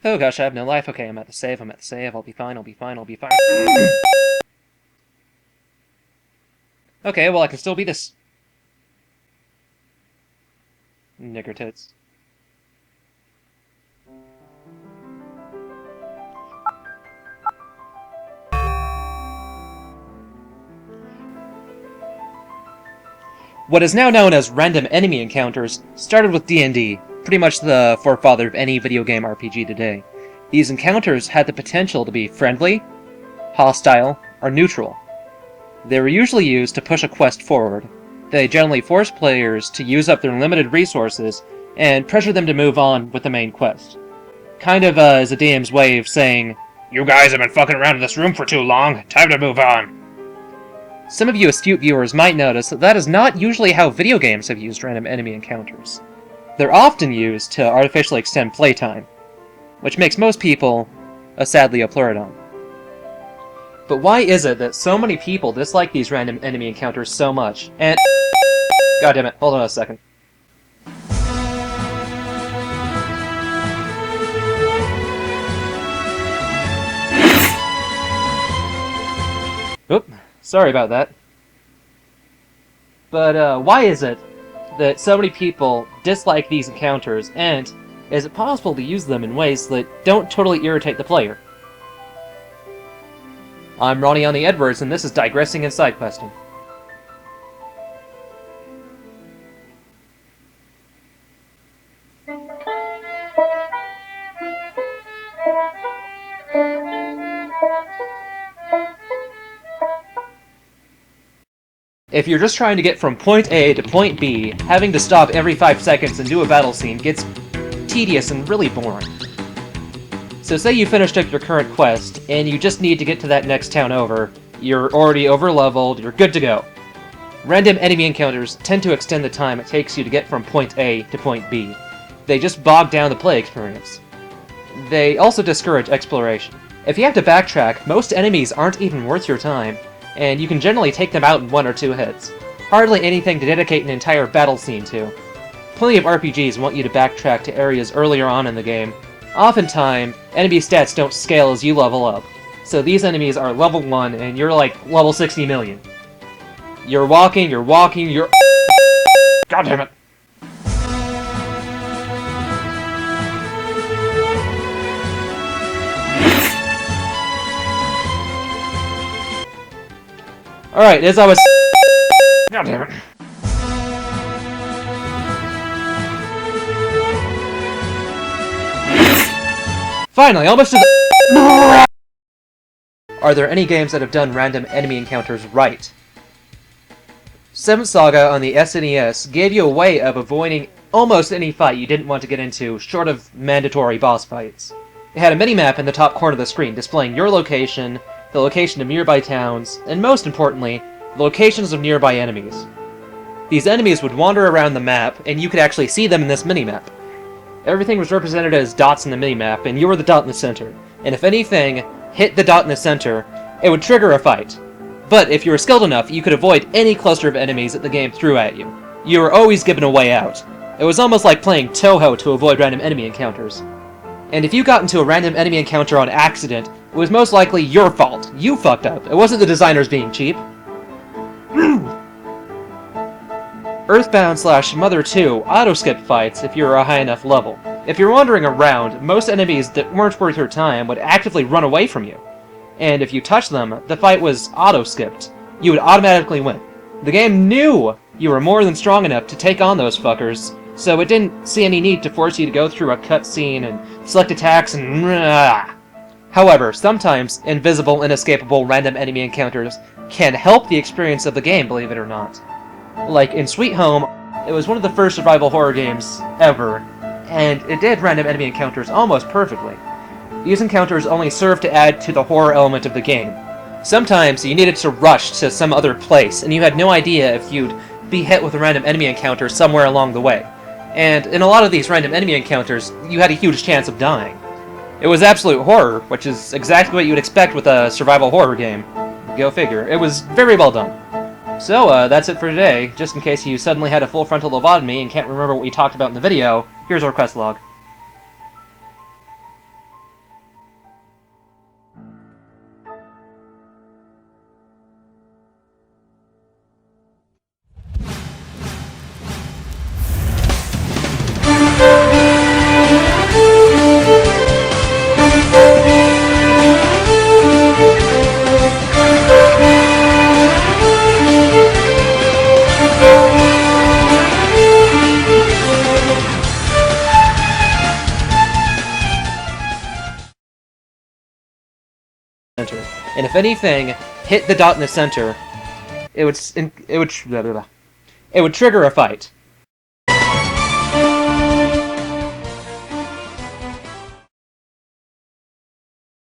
Oh gosh, I have no life. Okay, I'm at the save, I'll be fine, I'll be fine. Okay, well I can still beat this. Nigger tits. What is now known as random enemy encounters started with D&D, pretty much the forefather of any video game RPG today. These encounters had the potential to be friendly, hostile, or neutral. They were usually used to push a quest forward. They generally forced players to use up their limited resources and pressure them to move on with the main quest. Kind of as a DM's way of saying, "You guys have been fucking around in this room for too long, time to move on." Some of you astute viewers might notice that that is not usually how video games have used random enemy encounters. They're often used to artificially extend playtime, which makes most people sadly a pleurodon. But why is it that so many people dislike these random enemy encounters so much? And... God damn it, hold on a second. Oop, sorry about that. But why is it that so many people dislike these encounters, and is it possible to use them in ways that don't totally irritate the player? I'm Ronnie on the Edwards, and this is Digressing and Sidequesting. If you're just trying to get from point A to point B, having to stop every 5 seconds and do a battle scene gets tedious and really boring. So say you finished up your current quest, and you just need to get to that next town over. You're already over-leveled, you're good to go. Random enemy encounters tend to extend the time it takes you to get from point A to point B. They just bog down the play experience. They also discourage exploration. If you have to backtrack, most enemies aren't even worth your time, and you can generally take them out in 1 or 2 hits. Hardly anything to dedicate an entire battle scene to. Plenty of RPGs want you to backtrack to areas earlier on in the game. Oftentimes, enemy stats don't scale as you level up, so these enemies are level 1 and you're like level 60 million. You're walking, you're... God damn it! Alright, as I was... God damn it. Finally, almost to the... Are there any games that have done random enemy encounters right? 7th Saga on the SNES gave you a way of avoiding almost any fight you didn't want to get into, short of mandatory boss fights. It had a minimap in the top corner of the screen displaying your location, the location of nearby towns, and most importantly, the locations of nearby enemies. These enemies would wander around the map, and you could actually see them in this minimap. Everything was represented as dots in the minimap, and you were the dot in the center. And if anything hit the dot in the center, it would trigger a fight. But if you were skilled enough, you could avoid any cluster of enemies that the game threw at you. You were always given a way out. It was almost like playing Toho to avoid random enemy encounters. And if you got into a random enemy encounter on accident, it was most likely your fault. You fucked up. It wasn't the designers being cheap. Earthbound/Mother 2 auto-skip fights if you're a high enough level. If you're wandering around, most enemies that weren't worth your time would actively run away from you. And if you touched them, the fight was auto-skipped. You would automatically win. The game knew you were more than strong enough to take on those fuckers, so it didn't see any need to force you to go through a cutscene and select attacks and... However, sometimes invisible, inescapable random enemy encounters can help the experience of the game, believe it or not. Like in Sweet Home, it was one of the first survival horror games ever, and it did random enemy encounters almost perfectly. These encounters only served to add to the horror element of the game. Sometimes you needed to rush to some other place, and you had no idea if you'd be hit with a random enemy encounter somewhere along the way. And in a lot of these random enemy encounters, you had a huge chance of dying. It was absolute horror, which is exactly what you would expect with a survival horror game. Go figure. It was very well done. So, that's it for today. Just in case you suddenly had a full frontal lobotomy and can't remember what we talked about in the video, here's our quest log. and if anything hit the dot in the center, it would trigger a fight.